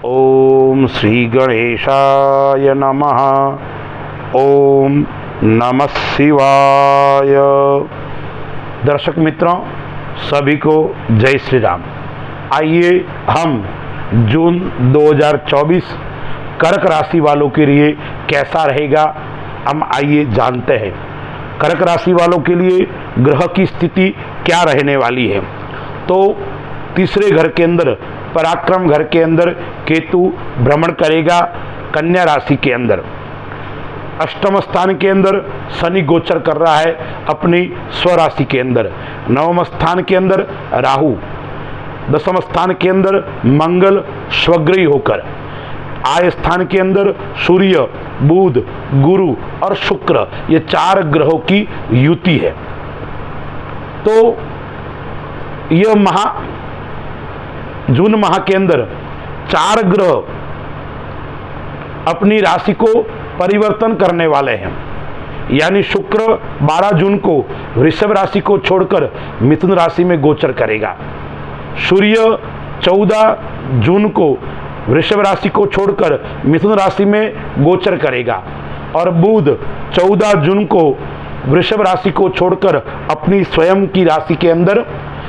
ओम श्री गणेशाय नमः। ओम नमः शिवाय। दर्शक मित्रों, सभी को जय श्री राम। आइए हम जून 2024 कर्क राशि वालों के लिए कैसा रहेगा, हम आइए जानते हैं। कर्क राशि वालों के लिए ग्रह की स्थिति क्या रहने वाली है। तो तीसरे घर के अंदर, पराक्रम घर के अंदर केतु भ्रमण करेगा कन्या राशि के अंदर। अष्टम स्थान के अंदर शनि गोचर कर रहा है अपनी स्वराशि के अंदर। नवम स्थान के अंदर राहु, दसम स्थान के अंदर मंगल स्वग्रही होकर, आय स्थान के अंदर सूर्य, बुध, गुरु और शुक्र, ये चार ग्रहों की युति है। तो यह जून माह के अंदर चार ग्रह अपनी राशि को परिवर्तन करने वाले हैं। यानी शुक्र 12 जून को वृषभ राशि को छोड़कर मिथुन राशि में गोचर करेगा। सूर्य 14 जून को वृषभ राशि को छोड़कर मिथुन राशि में गोचर करेगा और बुध 14 जून को वृषभ राशि को छोड़कर अपनी स्वयं की राशि के अंदर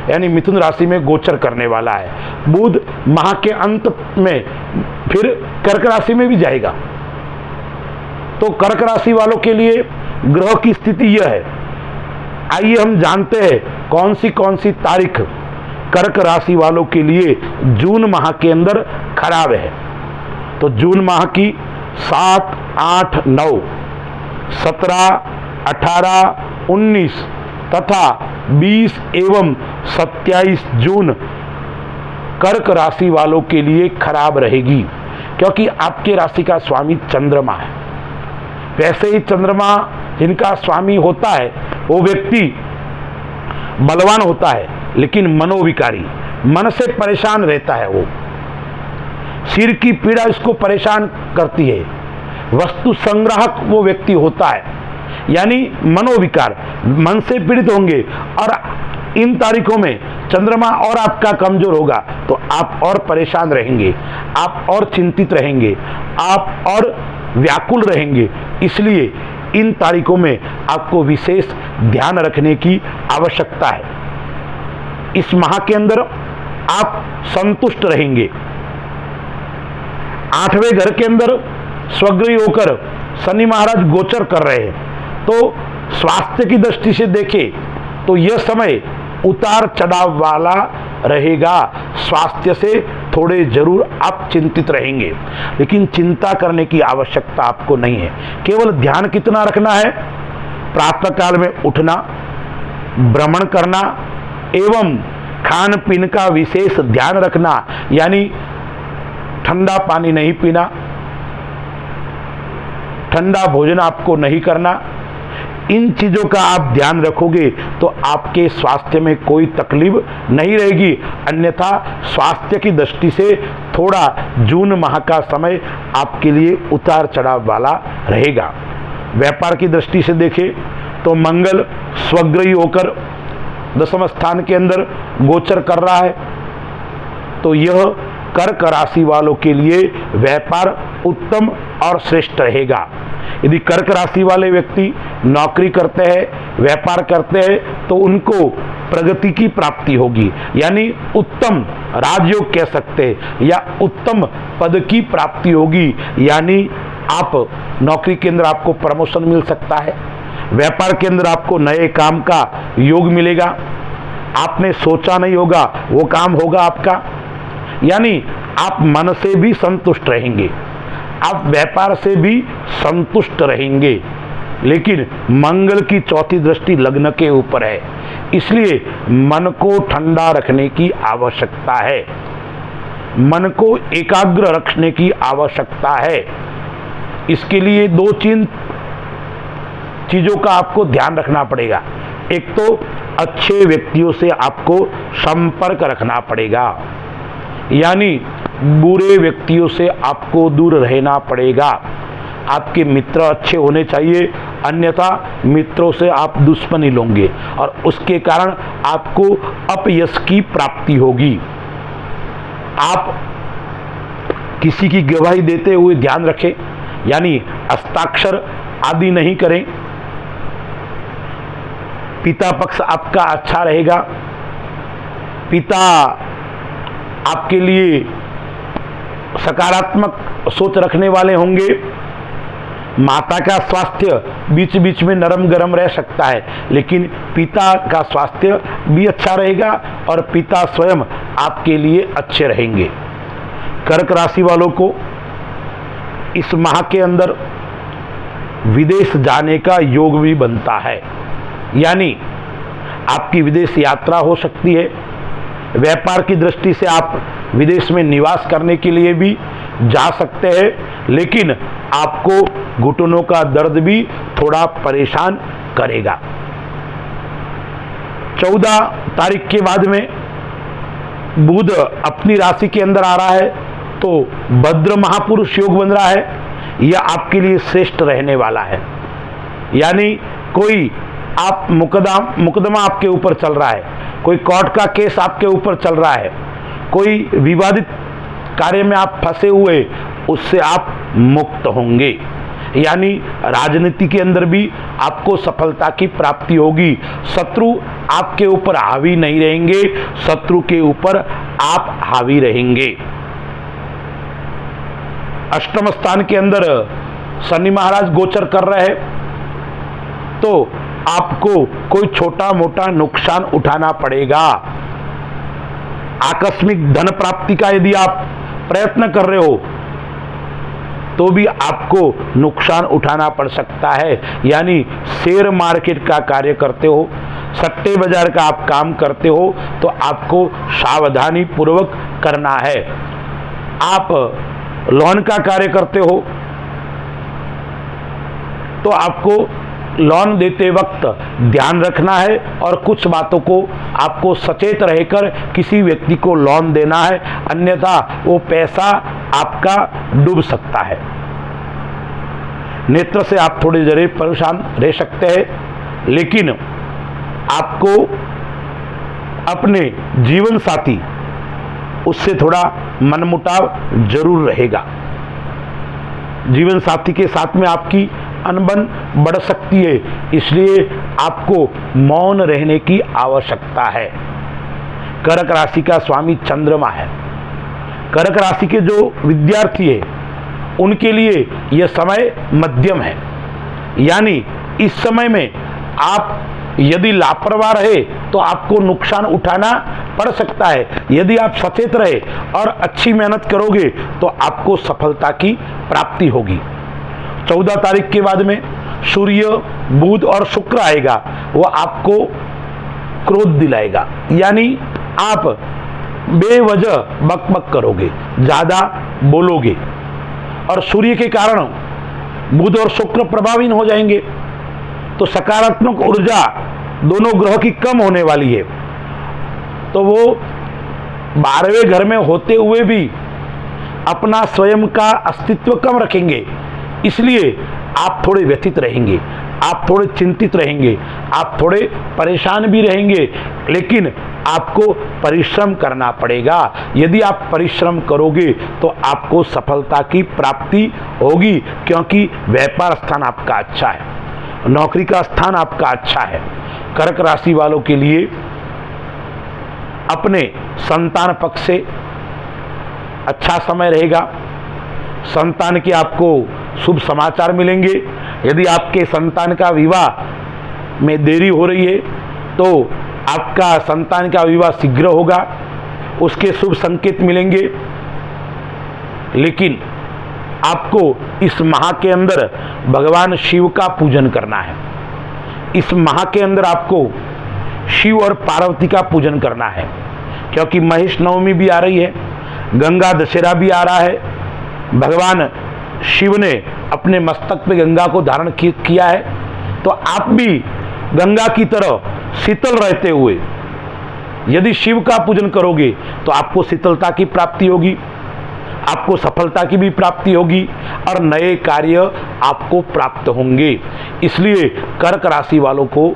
यानी मिथुन राशि में गोचर करने वाला है। बुध माह के अंत में फिर कर्क राशि में भी जाएगा। तो कर्क राशि वालों के लिए ग्रह की स्थिति यह है। आइए हम जानते हैं कौन सी तारीख कर्क राशि वालों के लिए जून माह के अंदर खराब है। तो जून माह की 7, 8, 9, 17, 18, 19 तथा 20 एवं 27 जून कर्क राशि वालों के लिए खराब रहेगी, क्योंकि आपके राशि का स्वामी चंद्रमा है। वैसे ही चंद्रमा जिनका स्वामी होता है वो व्यक्ति बलवान होता है, लेकिन मनोविकारी, मन से परेशान रहता है। वो सिर की पीड़ा इसको परेशान करती है। वस्तु संग्राहक वो व्यक्ति होता है, यानी मनोविकार, मन से पीड़ित होंगे। और इन तारीखों में चंद्रमा और आपका कमजोर होगा तो आप और परेशान रहेंगे, आप और चिंतित रहेंगे, आप और व्याकुल रहेंगे। इसलिए इन तारीखों में आपको विशेष ध्यान रखने की आवश्यकता है। इस माह के अंदर आप संतुष्ट रहेंगे। 8वें घर के अंदर स्वग्रही होकर शनि महाराज गोचर कर रहे हैं। तो स्वास्थ्य की दृष्टि से देखें तो यह समय उतार चढ़ाव वाला रहेगा। स्वास्थ्य से थोड़े जरूर आप चिंतित रहेंगे, लेकिन चिंता करने की आवश्यकता आपको नहीं है। केवल ध्यान कितना रखना है, प्रातः काल में उठना, भ्रमण करना एवं खान पीन का विशेष ध्यान रखना। यानी ठंडा पानी नहीं पीना, ठंडा भोजन आपको नहीं करना। इन चीजों का आप ध्यान रखोगे तो आपके स्वास्थ्य में कोई तकलीफ नहीं रहेगी। अन्यथा स्वास्थ्य की दृष्टि से थोड़ा जून माह का समय आपके लिए उतार चढ़ाव वाला रहेगा। व्यापार की दृष्टि से देखें तो मंगल स्वग्रही होकर दसम स्थान के अंदर गोचर कर रहा है। तो यह कर्क राशि वालों के लिए व्यापार उत्तम और श्रेष्ठ रहेगा। यदि कर्क राशि वाले व्यक्ति नौकरी करते हैं, व्यापार करते हैं, तो उनको प्रगति की प्राप्ति होगी। यानी उत्तम राजयोग कह सकते हैं या उत्तम पद की प्राप्ति होगी। यानी आप नौकरी के अंदर आपको प्रमोशन मिल सकता है, व्यापार के अंदर आपको नए काम का योग मिलेगा। आपने सोचा नहीं होगा वो काम होगा आपका। यानी आप मन से भी संतुष्ट रहेंगे, आप व्यापार से भी संतुष्ट रहेंगे। लेकिन मंगल की चौथी दृष्टि लग्न के ऊपर है, इसलिए मन को ठंडा रखने की आवश्यकता है, मन को एकाग्र रखने की आवश्यकता है। इसके लिए 2 चीजों का आपको ध्यान रखना पड़ेगा। एक तो अच्छे व्यक्तियों से आपको संपर्क रखना पड़ेगा, यानी बुरे व्यक्तियों से आपको दूर रहना पड़ेगा। आपके मित्र अच्छे होने चाहिए, अन्यथा मित्रों से आप दुश्मनी लोगे और उसके कारण आपको अपयश की प्राप्ति होगी। आप किसी की गवाही देते हुए ध्यान रखें, यानी हस्ताक्षर आदि नहीं करें। पिता पक्ष आपका अच्छा रहेगा। पिता आपके लिए सकारात्मक सोच रखने वाले होंगे। माता का स्वास्थ्य बीच बीच में नरम गरम रह सकता है, लेकिन पिता का स्वास्थ्य भी अच्छा रहेगा और पिता स्वयं आपके लिए अच्छे रहेंगे। कर्क राशि वालों को इस माह के अंदर विदेश जाने का योग भी बनता है, यानी आपकी विदेश यात्रा हो सकती है। व्यापार की दृष्टि से आप विदेश में निवास करने के लिए भी जा सकते हैं, लेकिन आपको घुटनों का दर्द भी थोड़ा परेशान करेगा। 14 तारीख के बाद में बुध अपनी राशि के अंदर आ रहा है, तो भद्र महापुरुष योग बन रहा है। यह आपके लिए श्रेष्ठ रहने वाला है, यानी कोई आप मुकदमा आपके ऊपर चल रहा है, कोई कोर्ट का केस आपके ऊपर चल रहा है, कोई विवादित कार्य में आप फंसे हुए, उससे आप मुक्त होंगे। यानी राजनीति के अंदर भी आपको सफलता की प्राप्ति होगी। शत्रु आपके ऊपर हावी नहीं रहेंगे, शत्रु के ऊपर आप हावी रहेंगे। अष्टम स्थान के अंदर शनि महाराज गोचर कर रहे हैं, तो आपको कोई छोटा मोटा नुकसान उठाना पड़ेगा। आकस्मिक धन प्राप्ति का यदि आप प्रयत्न कर रहे हो तो भी आपको नुकसान उठाना पड़ सकता है। यानी शेयर मार्केट का कार्य करते हो, सट्टे बाजार का आप काम करते हो, तो आपको सावधानी पूर्वक करना है। आप लोन का कार्य करते हो तो आपको लोन देते वक्त ध्यान रखना है और कुछ बातों को आपको सचेत रहकर किसी व्यक्ति को लोन देना है, अन्यथा वो पैसा आपका डूब सकता है। नेत्र से आप थोड़े जरे परेशान रह सकते हैं, लेकिन आपको अपने जीवन साथी उससे थोड़ा मनमुटाव जरूर रहेगा। जीवन साथी के साथ में आपकी अनबन बढ़ सकती है, इसलिए आपको मौन रहने की आवश्यकता है। कर्क राशि का स्वामी चंद्रमा है। कर्क राशि के जो विद्यार्थी है उनके लिए यह समय मध्यम है, यानी इस समय में आप यदि लापरवाह रहे तो आपको नुकसान उठाना पड़ सकता है। यदि आप सचेत रहे और अच्छी मेहनत करोगे तो आपको सफलता की प्राप्ति होगी। 14 तारीख के बाद में सूर्य, बुध और शुक्र आएगा, वो आपको क्रोध दिलाएगा, यानी आप बेवजह बकबक करोगे, ज्यादा बोलोगे, और सूर्य के कारण बुध और शुक्र प्रभावित हो जाएंगे, तो सकारात्मक ऊर्जा दोनों ग्रह की कम होने वाली है। तो वो 12वें घर में होते हुए भी अपना स्वयं का अस्तित्व कम रखेंगे, इसलिए आप थोड़े व्यथित रहेंगे, आप थोड़े चिंतित रहेंगे, आप थोड़े परेशान भी रहेंगे, लेकिन आपको परिश्रम करना पड़ेगा। यदि आप परिश्रम करोगे तो आपको सफलता की प्राप्ति होगी, क्योंकि व्यापार स्थान आपका अच्छा है, नौकरी का स्थान आपका अच्छा है। कर्क राशि वालों के लिए अपने संतान पक्ष से अच्छा समय रहेगा। संतान के आपको शुभ समाचार मिलेंगे। यदि आपके संतान का विवाह में देरी हो रही है तो आपका संतान का विवाह शीघ्र होगा, उसके शुभ संकेत मिलेंगे। लेकिन आपको इस माह के अंदर भगवान शिव का पूजन करना है। इस माह के अंदर आपको शिव और पार्वती का पूजन करना है, क्योंकि महेश नवमी भी आ रही है, गंगा दशहरा भी आ रहा है। भगवान शिव ने अपने मस्तक पे गंगा को धारण किया है, तो आप भी गंगा की तरह शीतल रहते हुए यदि शिव का पूजन करोगे तो आपको शीतलता की प्राप्ति होगी, आपको सफलता की भी प्राप्ति होगी और नए कार्य आपको प्राप्त होंगे। इसलिए कर्क राशि वालों को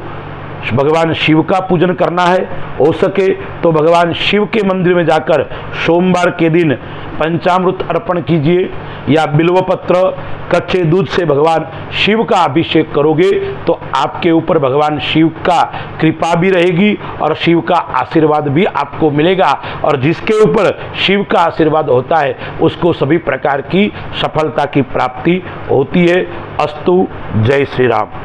भगवान शिव का पूजन करना है। हो सके तो भगवान शिव के मंदिर में जाकर सोमवार के दिन पंचामृत अर्पण कीजिए या बिल्वपत्र कच्चे दूध से भगवान शिव का अभिषेक करोगे तो आपके ऊपर भगवान शिव का कृपा भी रहेगी और शिव का आशीर्वाद भी आपको मिलेगा। और जिसके ऊपर शिव का आशीर्वाद होता है उसको सभी प्रकार की सफलता की प्राप्ति होती है। अस्तु। जय श्री राम।